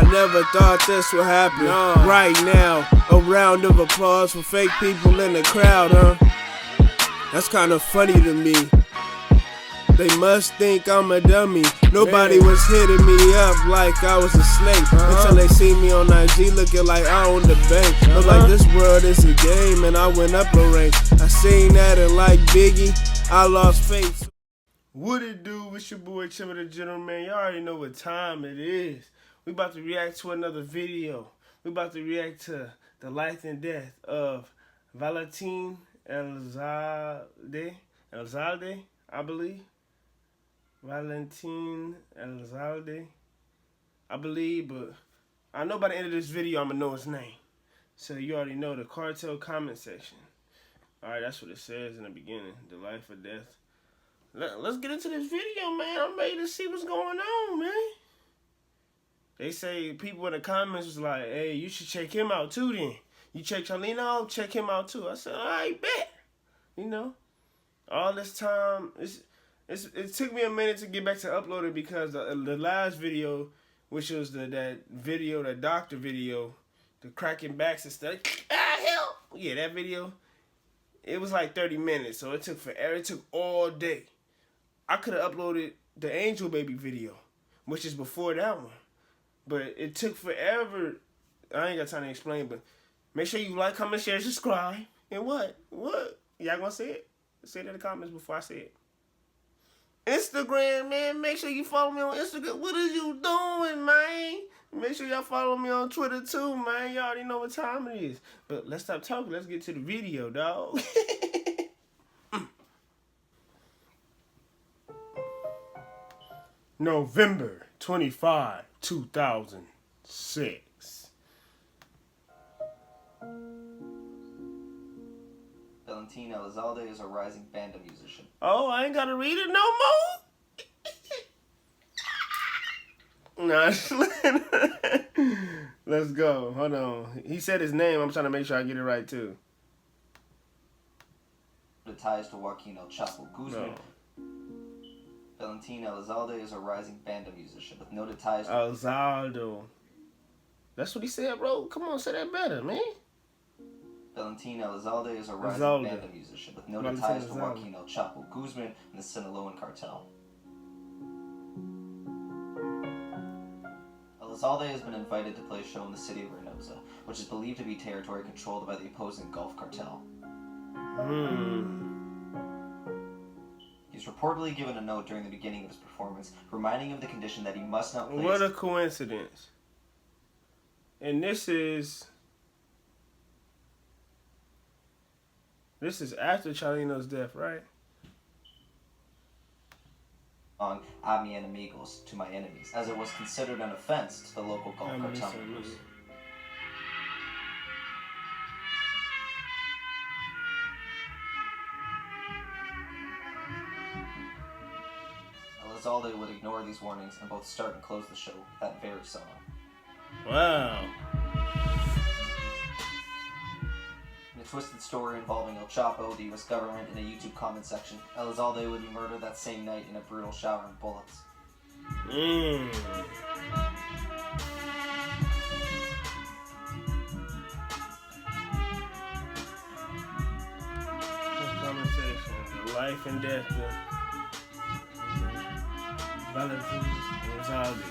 I never thought this would happen. Right now, a round of applause for fake people in the crowd, huh? That's kinda funny to me. They must think I'm a dummy. Nobody was hitting me up like I was a snake until they see me on IG looking like I own the bank. I'm like, this world is a game and I went up a rank. I seen that and like Biggie, I lost faith. What it do? It's your boy Chimmy the Gentleman. Y'all already know what time it is. We about to react to another video. We about to react to the life and death of Valentin Elizalde, I believe. Valentin Elizalde, I believe, but I know by the end of this video I'm gonna know his name. So you already know the cartel comment section. Alright, that's what it says in the beginning. The life or death. Let's get into this video, man. I'm ready to see what's going on, man. They say people in the comments was like, hey, you should check him out too then. You check Charlene out, check him out too. I said, alright, bet. You know, all this time, it took me a minute to get back to uploading because the last video, which was that doctor video, the cracking backs and stuff. Help! Yeah, that video, it was like 30 minutes, so it took forever. It took all day. I could have uploaded the Angel Baby video, which is before that one. But it took forever. I ain't got time to explain, but make sure you like, comment, share, subscribe. And what? Y'all gonna say it? Say it in the comments before I say it. Instagram, man. Make sure you follow me on Instagram. What are you doing, man? Make sure y'all follow me on Twitter, too, man. Y'all already know what time it is. But let's stop talking. Let's get to the video, dog. November 25, 2006. Valentin Elizalde is a rising banda musician. Oh, I ain't gotta read it no more? Nah, let's go. Hold on. He said his name. I'm trying to make sure I get it right, too. The ties to Joaquin El Chapo Guzman. No. Valentin Elizalde is a rising banda musician with noted ties to... Elizalde. That's what he said, bro. Come on, say that better, man. Valentin Elizalde is a rising banda musician with noted ties to Joaquin El Chapo Guzman and the Sinaloa cartel. Elizalde has been invited to play a show in the city of Reynosa, which is believed to be territory controlled by the opposing Gulf cartel. He's reportedly given a note during the beginning of his performance, reminding him of the condition that he must not play... What a coincidence. And this is after Charleno's death, right? On a mi enemigos, to my enemies, as it was considered an offense to the local Gulf cartel members. Elizalde would ignore these warnings and both start and close the show with that very song. Wow. In a twisted story involving El Chapo, the U.S. government, and a YouTube comment section, Elizalde would be murdered that same night in a brutal shower of bullets. Conversation, the life and death of Valentin Elizalde.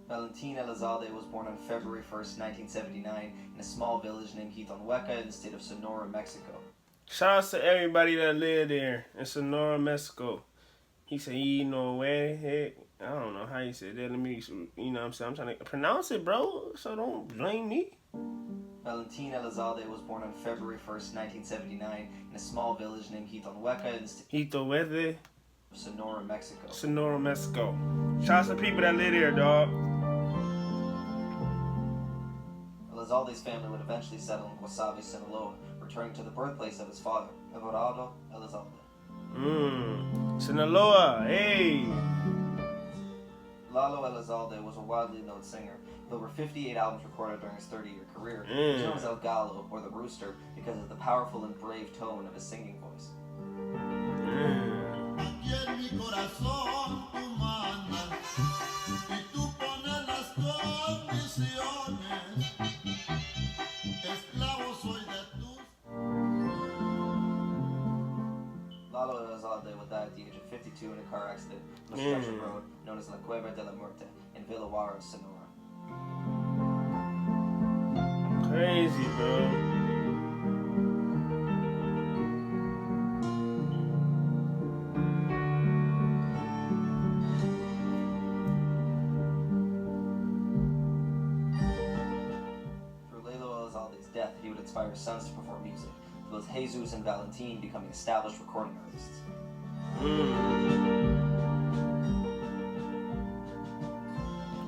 Valentin Elizalde was born on February 1st, 1979, in a small village named Huehuetlán in the state of Sonora, Mexico. Shout out to everybody that lived there in Sonora, Mexico. He said, I don't know how he said that. Let me, you know what I'm saying? I'm trying to pronounce it, bro, so don't blame me. Valentin Elizalde was born on February 1st, 1979, in a small village named Huehuetlán in the state of Sonora, Mexico. Sonora, Mexico. Shout out to people that live there, dog. Elizalde's family would eventually settle in Guasave, Sinaloa, returning to the birthplace of his father, Valentin Elizalde. Sinaloa, hey! Lalo Elizalde was a widely known singer, With over 58 albums recorded during his 30-year career, he was known as El Gallo, or the Rooster, because of the powerful and brave tone of his singing voice. Lalo Elizalde would die at the age of 52 in a car accident on a stretch of road known as La Cueva de la Muerte in Villa Juarez, Sonora. Crazy, bro. Through Lalo Elizalde's death, he would inspire his sons to perform music, with both Jesus and Valentin becoming established recording artists.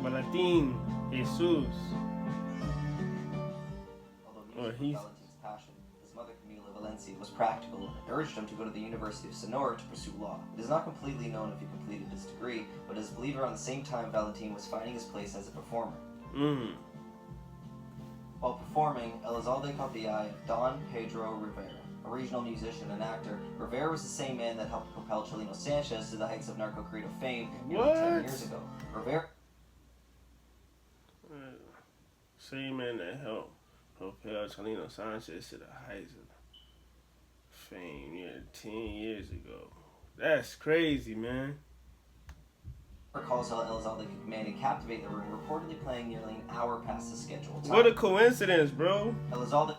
Valentin, Jesus. Although music was Valentin's passion, his mother Camila Valencia was practical and urged him to go to the University of Sonora to pursue law. It is not completely known if he completed his degree, but it is believed around the same time Valentin was finding his place as a performer. While performing, Elizalde caught the eye of Don Pedro Rivera, a regional musician and actor. Rivera was the same man that helped propel Chalino Sanchez to the heights of narco corrido fame nearly 10 years ago. Rivera. Same man that helped propel Chalino Sanchez to the heights of fame nearly 10 years ago. That's crazy, man. Recalls how Elizalde could command and captivate the room, reportedly playing nearly an hour past the scheduled time. What a coincidence, bro. Elizalde.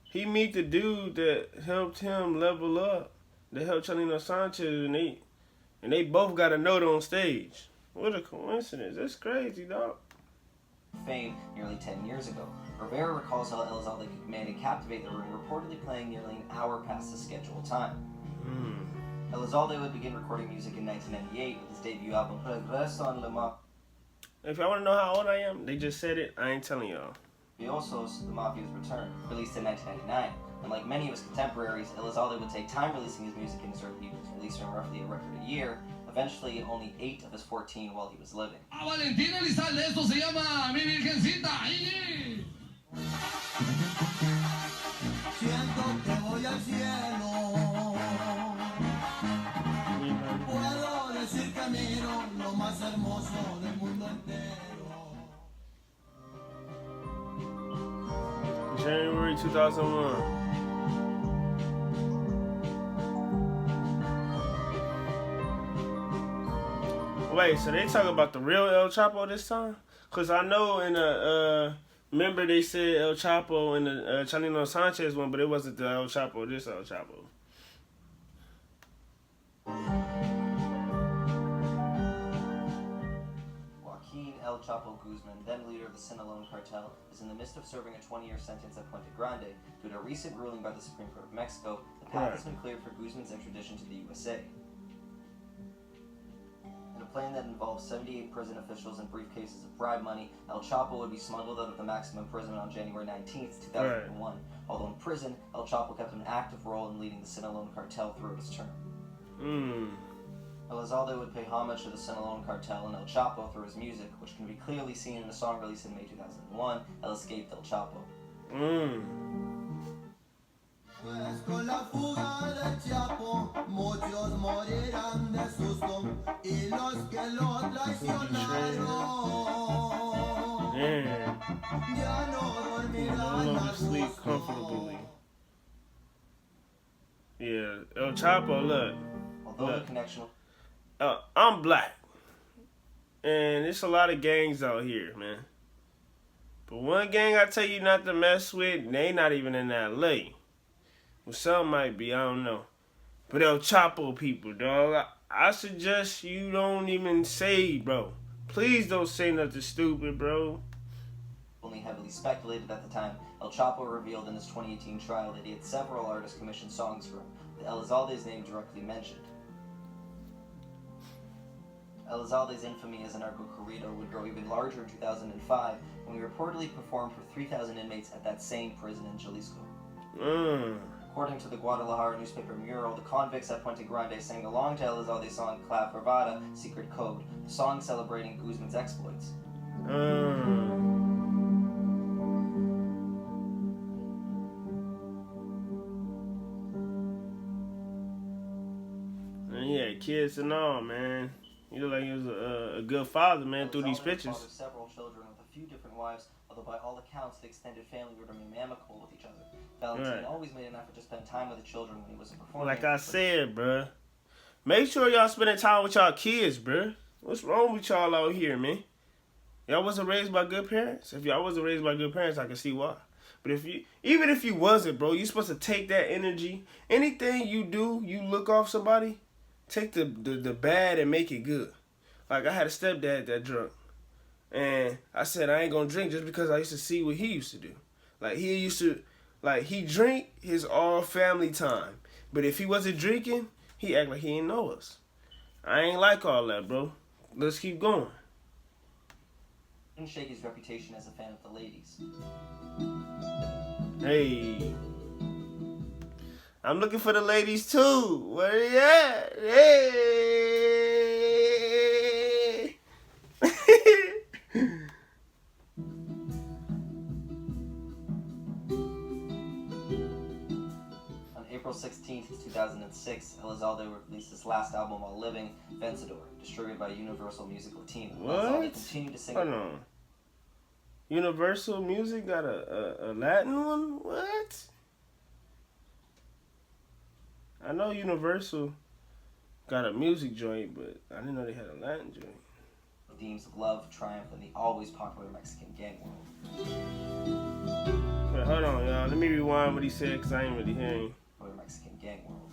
He meet the dude that helped him level up, that helped Chalino Sanchez, and they both got a note on stage. What a coincidence. That's crazy, dog. Fame nearly 10 years ago. Rivera recalls how Elizalde could command and captivate the room, reportedly playing nearly an hour past the scheduled time. Elizalde would begin recording music in 1998 with his debut album Regreso en la Mafia. If y'all want to know how old I am, they just said it. I ain't telling y'all. Mafiosos, The Mafia's Return, released in 1999. And like many of his contemporaries, Elizalde would take time releasing his music in his early years, releasing roughly a record a year, eventually only 8 of his 14 while he was living. Valentin Elizalde, esto se llama Mi Virgencita. Siento que voy al cielo. Puedo decir que miro lo más hermoso del mundo entero. January 2001. Wait, so they talk about the real El Chapo this time? Cause I know in the remember they said El Chapo in the Chalino Sanchez one, but it wasn't the El Chapo. This El Chapo. Joaquin El Chapo Guzman, then leader of the Sinaloa cartel, is in the midst of serving a 20-year sentence at Puente Grande due to a recent ruling by the Supreme Court of Mexico. The path has been cleared for Guzman's extradition to the USA. In a plan that involves 78 prison officials and briefcases of bribe money, El Chapo would be smuggled out of the maximum imprisonment on January 19th, 2001. Although in prison, El Chapo kept an active role in leading the Sinaloa cartel throughout his term. Elizalde would pay homage to the Sinaloa cartel and El Chapo through his music, which can be clearly seen in a song released in May 2001, El Escape del Chapo. Pues con la fuga del Chapo, muchos morirán de susto, y los que lo traicionaron ya no dormirán a sleep comfortably. Yeah, El Chapo, look. Although the connection. I'm black, and there's a lot of gangs out here, man. But one gang I tell you not to mess with, they not even in LA. Well, some might be, I don't know. But El Chapo people, dog, I suggest you don't even say, bro. Please don't say nothing stupid, bro. Only heavily speculated at the time, El Chapo revealed in his 2018 trial that he had several artists commission songs for him, with Elizalde's name directly mentioned. Elizalde's infamy as a narco corrido would grow even larger in 2005 when he reportedly performed for 3,000 inmates at that same prison in Jalisco. According to the Guadalajara newspaper Mural, the convicts at Puente Grande sang along to Elizalde's song Clave Privada, Secret Code, the song celebrating Guzman's exploits. kids and all, man. You look like he was a good father, man, through these pictures. Fathered several children with a few different wives, although by all accounts, the extended family would remain amicable with each other. Valentin always made an effort to spend time with the children when he wasn't performing. Like I said, bruh, make sure y'all spending time with y'all kids, bruh. What's wrong with y'all out here, man? Y'all wasn't raised by good parents? If y'all wasn't raised by good parents, I can see why. But even if you wasn't, bro, you supposed to take that energy. Anything you do, you look off somebody, take the bad and make it good. Like, I had a stepdad that drunk. And I said I ain't gonna drink just because I used to see what he used to do. Like, he drink his all family time. But if he wasn't drinking, he act like he ain't know us. I ain't like all that, bro. Let's keep going. Didn't shake his reputation as a fan of the ladies. Hey. I'm looking for the ladies too. Where they at? Hey. On April 16th, 2006, Elizalde released his last album while living, Vencedor, distributed by Universal Music Team. What? Continued to sing. Hold on. Universal Music got a Latin one? What? I know Universal got a music joint, but I didn't know they had a Latin joint. Themes of love, triumph, and the always popular Mexican gang world. Wait, hold on, y'all. Let me rewind what he said, because I ain't really hearing. Mexican gang world.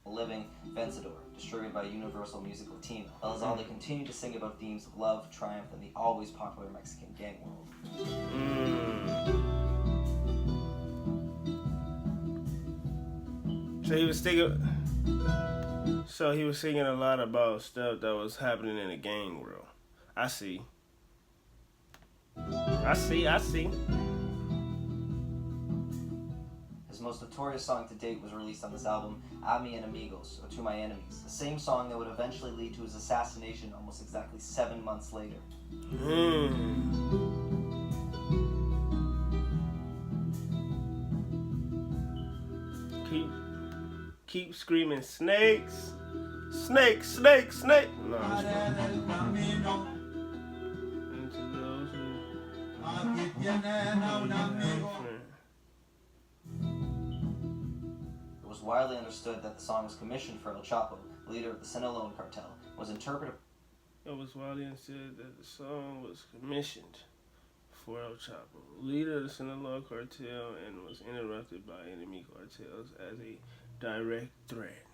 Living, Vencedor, distributed by Universal Music Team. Elizalde continued to sing about themes of love, triumph, and the always popular Mexican gang world. So he was singing a lot about stuff that was happening in the gang world. I see. His most notorious song to date was released on this album, A Mi Enemigos, or To My Enemies, the same song that would eventually lead to his assassination almost exactly 7 months later. Keep screaming, snakes! Snake, snake, snake! No, It was widely understood that the song was commissioned for El Chapo, leader of the Sinaloa cartel, was interpreted. It was widely understood that the song was commissioned for El Chapo, leader of the Sinaloa cartel, and was interrupted by enemy cartels as a direct threat.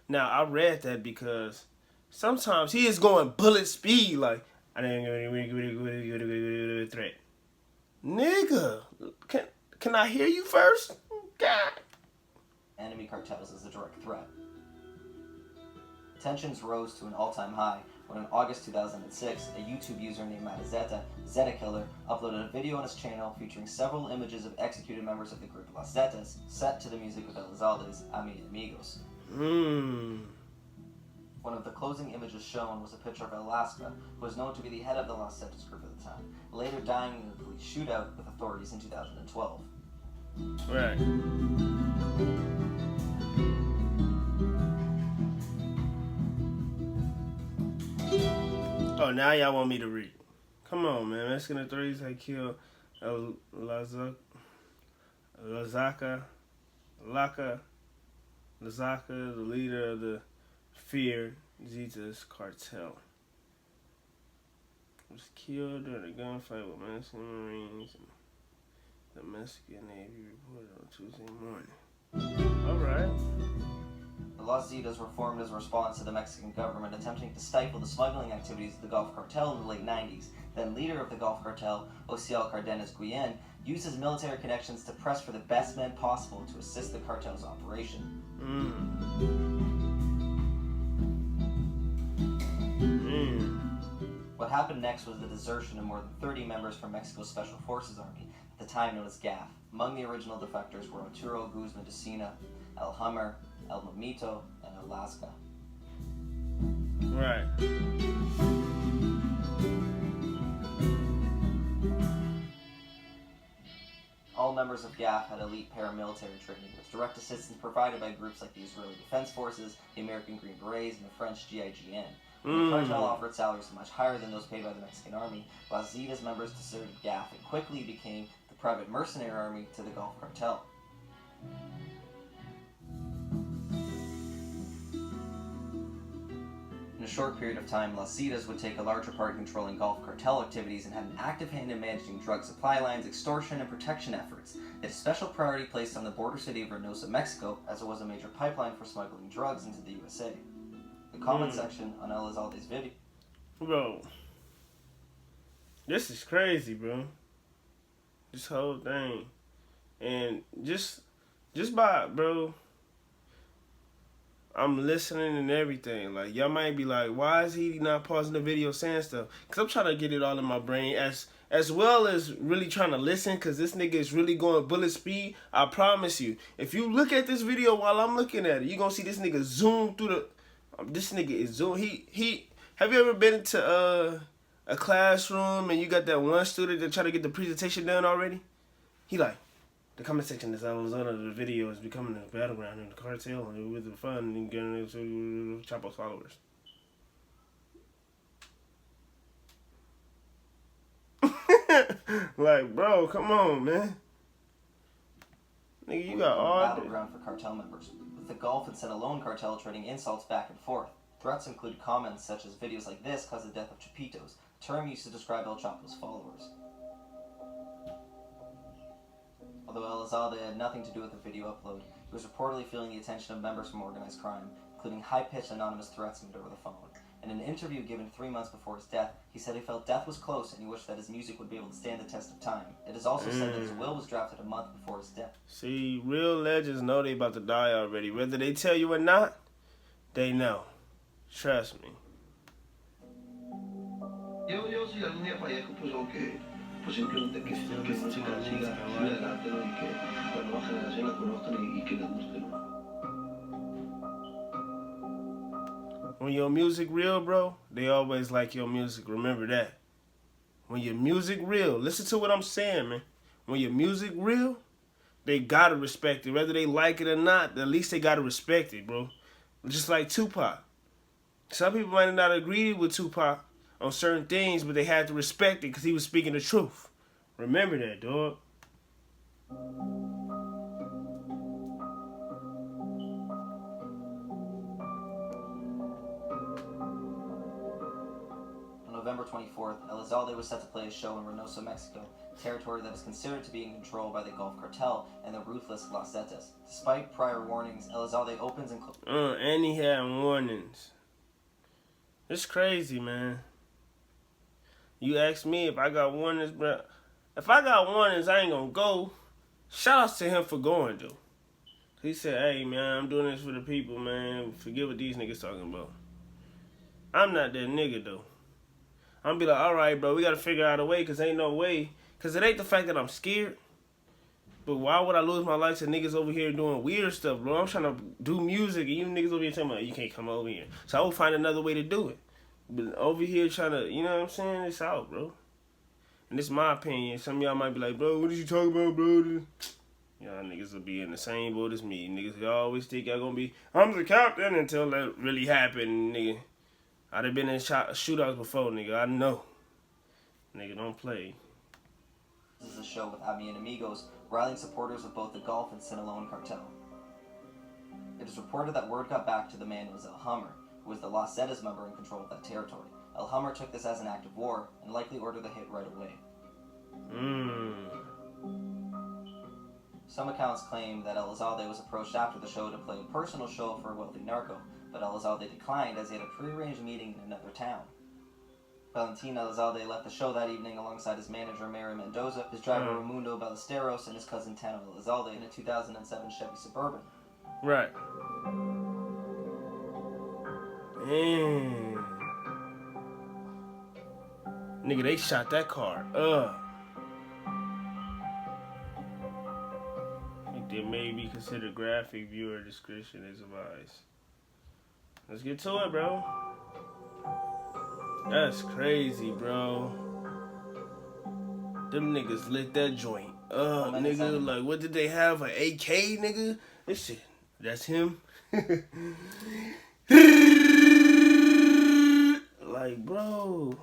Now, I read that because sometimes he is going bullet speed, like, I didn't give a threat. Nigga, can I hear you first? God. Enemy cartels as a direct threat. Tensions rose to an all-time high when in August 2006, a YouTube user named Zeta Killer, uploaded a video on his channel featuring several images of executed members of the group Los Zetas, set to the music of Elizalde's A Mi Enemigos. One of the closing images shown was a picture of Alaska, who was known to be the head of the Los Zetas group at the time, later dying in a police shootout with authorities in 2012. Right. Oh, now y'all want me to read. Come on, man. Mexican authorities had killed Lazaka, the leader of the feared Zetas cartel. Was killed during a gunfight with Mexican Marines and the Mexican Navy reported on Tuesday morning. Alright. The Los Zetas were formed as a response to the Mexican government attempting to stifle the smuggling activities of the Gulf Cartel in the late 90s. Then leader of the Gulf Cartel, Ociel Cardenas Guillen, used his military connections to press for the best men possible to assist the cartel's operation. What happened next was the desertion of more than 30 members from Mexico's Special Forces Army, at the time known as GAF. Among the original defectors were Arturo Guzman de Sina, El Hummer, El Mamito, and Alaska. Right. All members of GAF had elite paramilitary training, with direct assistance provided by groups like the Israeli Defense Forces, the American Green Berets, and the French GIGN. The cartel offered salaries much higher than those paid by the Mexican army. Los Zetas members deserted GAF and quickly became the private mercenary army to the Gulf Cartel. In a short period of time, Los Zetas would take a larger part in controlling Gulf Cartel activities and had an active hand in managing drug supply lines, extortion, and protection efforts. They had a special priority placed on the border city of Reynosa, Mexico, as it was a major pipeline for smuggling drugs into the USA. The comment section on Elizalde's video. Bro, this is crazy, bro. This whole thing. And just by, bro, I'm listening and everything. Like, y'all might be like, why is he not pausing the video saying stuff? Because I'm trying to get it all in my brain as well as really trying to listen, because this nigga is really going bullet speed. I promise you. If you look at this video while I'm looking at it, you're going to see this nigga zoom through the... This nigga is zoom. He have you ever been into a classroom and you got that one student that try to get the presentation done already? He like, the comment section is on the video is becoming a battleground in the cartel and with the fun and getting Chapo's followers. Like, bro, come on, man. Nigga, you got all battleground for cartel members, with the Gulf and Sinaloa cartel trading insults back and forth. Threats include comments such as videos like this cause the death of Chapitos, a term used to describe El Chapo's followers. Although Elizalde had nothing to do with the video upload, he was reportedly feeling the attention of members from organized crime, including high-pitched anonymous threats made over the phone. In an interview given 3 months before his death, he said he felt death was close and he wished that his music would be able to stand the test of time. It is also said that his will was drafted a month before his death. See, real legends know they about to die already. Whether they tell you or not, they know. Trust me. Yo si algún día fallezco, pues ok. Pues simplemente que siga adelante, ¿no? Y que la nueva generación la conozcan y que les guste, ¿no? When your music real, bro, they always like your music. Remember that. When your music real, listen to what I'm saying, man. When your music real, they gotta respect it. Whether they like it or not, at least they gotta respect it, bro. Just like Tupac. Some people might not agree with Tupac on certain things, but they had to respect it because he was speaking the truth. Remember that, dog. On November 24th, Elizalde was set to play a show in Reynosa, Mexico, territory that is considered to be in control by the Gulf Cartel and the ruthless Los Zetas. Despite prior warnings, Elizalde opens and closes. And he had warnings. It's crazy, man. You ask me if I got warnings, bro. If I got warnings, I ain't gonna go. Shout outs to him for going, though. He said, hey, man, I'm doing this for the people, man. Forget what these niggas talking about. I'm not that nigga, though. I'm gonna be like, all right, bro, we gotta figure out a way, because ain't no way. Because it ain't the fact that I'm scared. But why would I lose my life to niggas over here doing weird stuff, bro? I'm trying to do music, and you niggas over here telling me, you can't come over here. So I will find another way to do it. But over here trying to, you know what I'm saying? It's out, bro. And this is my opinion. Some of y'all might be like, bro, what are you talking about, bro? Y'all niggas will be in the same boat as me. Niggas always think y'all gonna be, I'm the captain until that really happened, nigga. I'd have been in shootouts before, nigga. I know. Nigga, don't play. This is a show with Ami and Amigos, rallying supporters of both the Gulf and Sinaloa cartel. It is reported that word got back to the man who was El Hummer, who was the Los Zetas member in control of that territory. El Hummer took this as an act of war and likely ordered the hit right away. Some accounts claim that Elizalde was approached after the show to play a personal show for a wealthy narco, but Elizalde declined as he had a pre-arranged meeting in another town. Valentin Elizalde left the show that evening alongside his manager Mary Mendoza, his driver Raimundo Ballesteros, and his cousin Tano Elizalde in a 2007 Chevy Suburban. Right. Damn. Nigga, they shot that car up. I think they may be considered graphic. Viewer discretion is advised. Let's get to it, bro. That's crazy, bro. Them niggas lit that joint nigga, like, what did they have? An AK, nigga? This shit, that's him. Like, bro.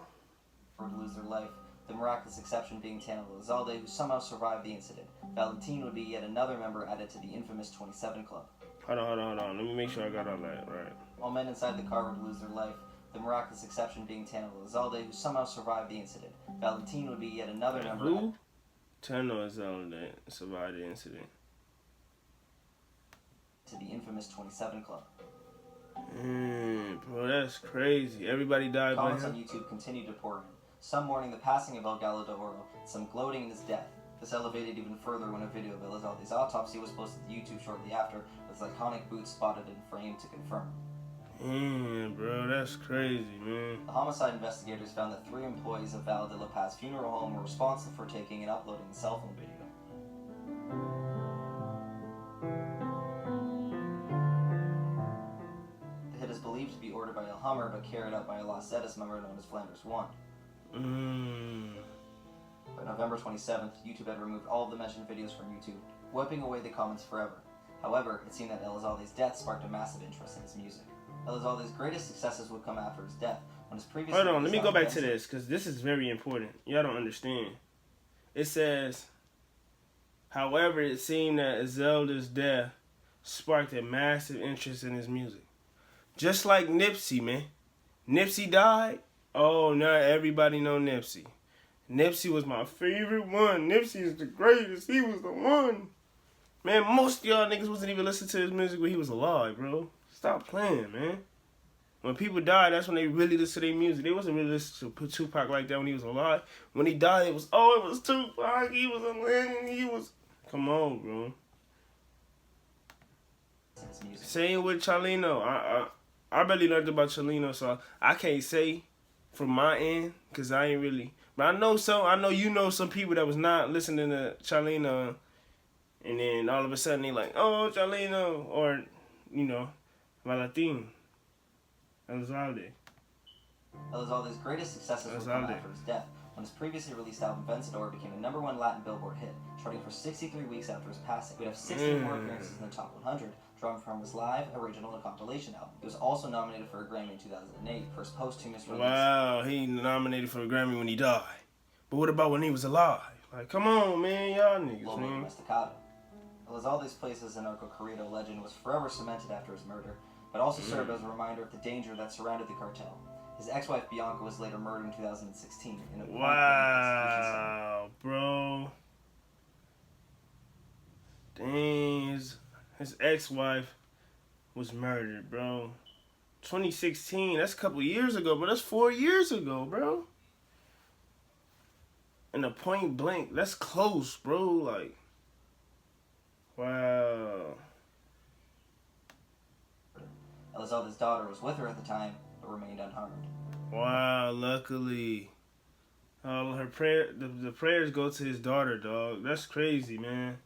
To lose their life, the miraculous exception being Valentin Elizalde, who somehow survived the incident. Valentin would be yet another member added to the infamous 27 Club. Hold on. Let me make sure I got all that right. All men inside the car would lose their life, the miraculous exception being Valentin Elizalde, who somehow survived the incident. Valentin would be yet another member. Who? Valentin Elizalde survived the incident. To the infamous 27 Club. Bro, that's crazy. Everybody died by Comments on him. YouTube continued to pour in, some mourning the passing of El Gallo de Oro, and some gloating in his death. This elevated even further when a video of Elizalde's autopsy was posted to YouTube shortly after, with his iconic boots spotted in frame to confirm. Bro, that's crazy, man. The homicide investigators found that 3 employees of Val de la Paz Funeral Home were responsible for taking and uploading the cell phone video. The hit is believed to be ordered by El Hummer, but carried out by a Los Zetas member known as Flanders 1. By November 27th, YouTube had removed all of the mentioned videos from YouTube, wiping away the comments forever. However, it seemed that Elizalde's death sparked a massive interest in his music. Elizalde's greatest successes would come after his death, when his previous... Hold on, let me go back to this, because this is very important. Y'all don't understand. It says, however, it seemed that Elizalde's death sparked a massive interest in his music. Just like Nipsey, man. Nipsey died. Oh, now everybody know Nipsey. Nipsey was my favorite one. Nipsey is the greatest. He was the one. Man, most of y'all niggas wasn't even listening to his music when he was alive, bro. Stop playing, man. When people died, that's when they really listened to their music. They wasn't really listening to Tupac like that when he was alive. When he died, it was Tupac. He was a legend. He was... Come on, bro. Same with Chalino. I barely learned about Chalino, so I can't say from my end, because I ain't really... But I know you know some people that was not listening to Chalino, and then all of a sudden they like, oh, Chalino, or, you know, Valentin Elizalde. Elizalde's greatest successes would come after his death, when his previously released album Vencedor became a #1 Latin Billboard hit, charting for 63 weeks after his passing. We'd have 16 more appearances in the top 100, drawn from his live, original, and compilation album. He was also nominated for a Grammy in 2008 for his posthumous release. Wow, he nominated for a Grammy when he died. But what about when he was alive? Like, come on, man, y'all niggas, man. Elizalde's place as a narco-corrido legend was forever cemented after his murder, but also served as a reminder of the danger that surrounded the cartel. His ex-wife Bianca was later murdered in 2016 in a wow, bro. Dang, his ex-wife was murdered, bro. 2016, that's a couple years ago, but that's 4 years ago, bro. And a point blank, that's close, bro. Like, wow. Elizalde's daughter was with her at the time, but remained unharmed. Wow, luckily. Her the prayers go to his daughter, dog. That's crazy, man.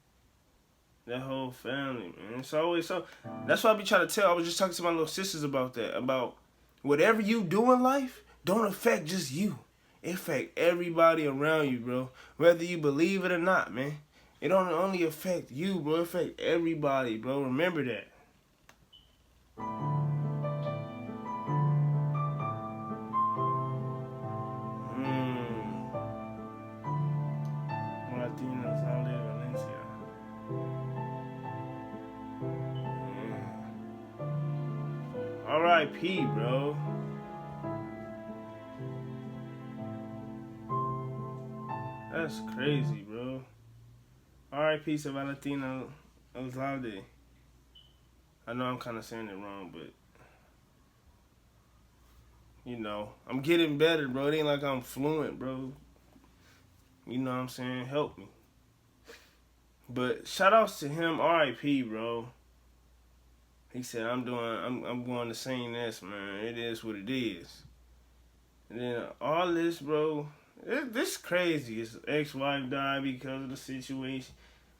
That whole family, man. It's always so. That's what I be trying to tell. I was just talking to my little sisters about that. About whatever you do in life, don't affect just you. It affect everybody around you, bro. Whether you believe it or not, man. It don't only affect you, bro. It affect everybody, bro. Remember that. Valentin Elizalde, Valencia. R.I.P., bro. That's crazy, bro. R.I.P. to Valentin Elizalde. I know I'm kind of saying it wrong, but you know, I'm getting better, bro. It ain't like I'm fluent, bro. You know what I'm saying? Help me. But shout outs to him, R.I.P., bro. He said, I'm going to sing this, man. It is what it is. And then all this, bro, this crazy. His ex-wife died because of the situation.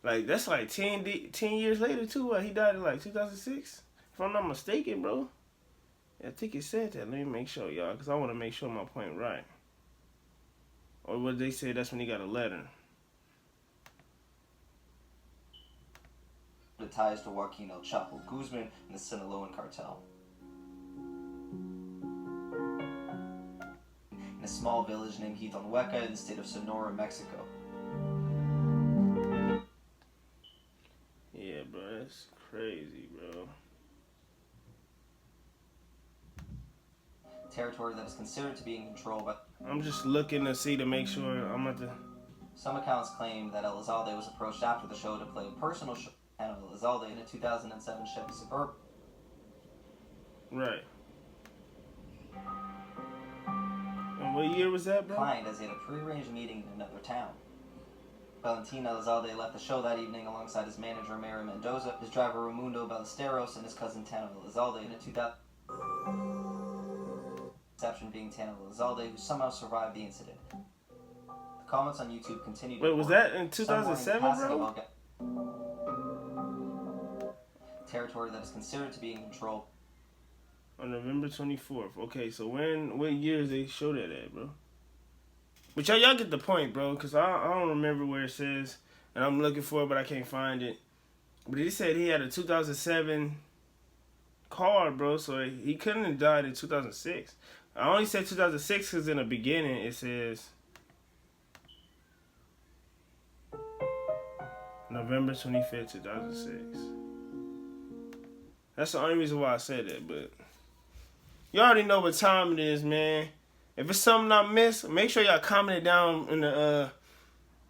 Like, that's like 10 years later, too. He died in like 2006, if I'm not mistaken, bro. I think it said that. Let me make sure, y'all, because I want to make sure my point right. Or what they say, that's when he got a letter. suspected ties to Joaquin El Chapo Guzman and the Sinaloan cartel. In a small village named Hitonhueca in the state of Sonora, Mexico. Yeah, bro, that's crazy, bro. Territory that is considered to be in control by... I'm just looking to see to make sure I'm at the... Some accounts claim that Elizalde was approached after the show to play a personal show and Elizalde in a 2007 Chevy Suburban. Right. And what year was that, bro? Declined as he had a prearranged meeting in another town. Valentin Elizalde left the show that evening alongside his manager Mary Mendoza, his driver Raimundo Ballesteros, and his cousin Tano Elizalde in a 2000... exception being Tano Elizalde, who somehow survived the incident. The comments on YouTube continued. Wait, was that in 2007, bro? Territory that is considered to be in control. On November 24th. Okay, so what years they show that at, bro? But y'all get the point, bro, because I don't remember where it says, and I'm looking for it, but I can't find it. But he said he had a 2007 car, bro, so he couldn't have died in 2006. I only said 2006 because in the beginning it says November 25th, 2006. That's the only reason why I said that, but you already know what time it is, man. If it's something I missed, make sure y'all comment it down in the,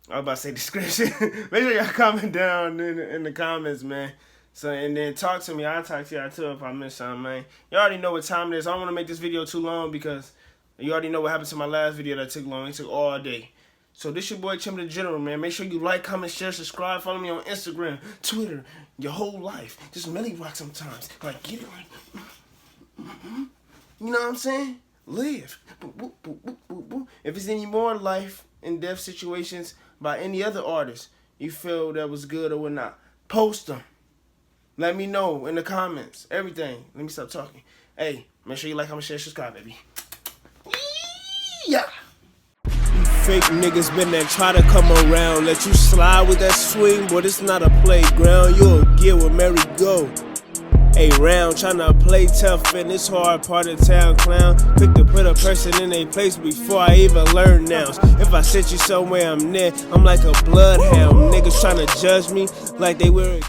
I was about to say description. Make sure y'all comment down in the comments, man. So, and then talk to me. I'll talk to y'all too if I miss something, man. You already know what time it is. I don't want to make this video too long because you already know what happened to my last video that took long. It took all day. So this your boy Tim the General, man. Make sure you like, comment, share, subscribe. Follow me on Instagram, Twitter, your whole life. Just Millie Rock sometimes. Like, get it right. You know what I'm saying? Live. If it's any more life and death situations by any other artist you feel that was good or whatnot, post them. Let me know in the comments. Everything. Let me stop talking. Hey, make sure you like, comment, share, subscribe, baby. Yeah. You fake niggas been there, try to come around. Let you slide with that swing, but it's not a playground. You'll get where Mary go. A round, tryna play tough in this hard part of town, clown. Quick to put a person in a place before I even learn nouns. If I set you somewhere, I'm there. I'm like a bloodhound. Niggas tryna judge me like they were.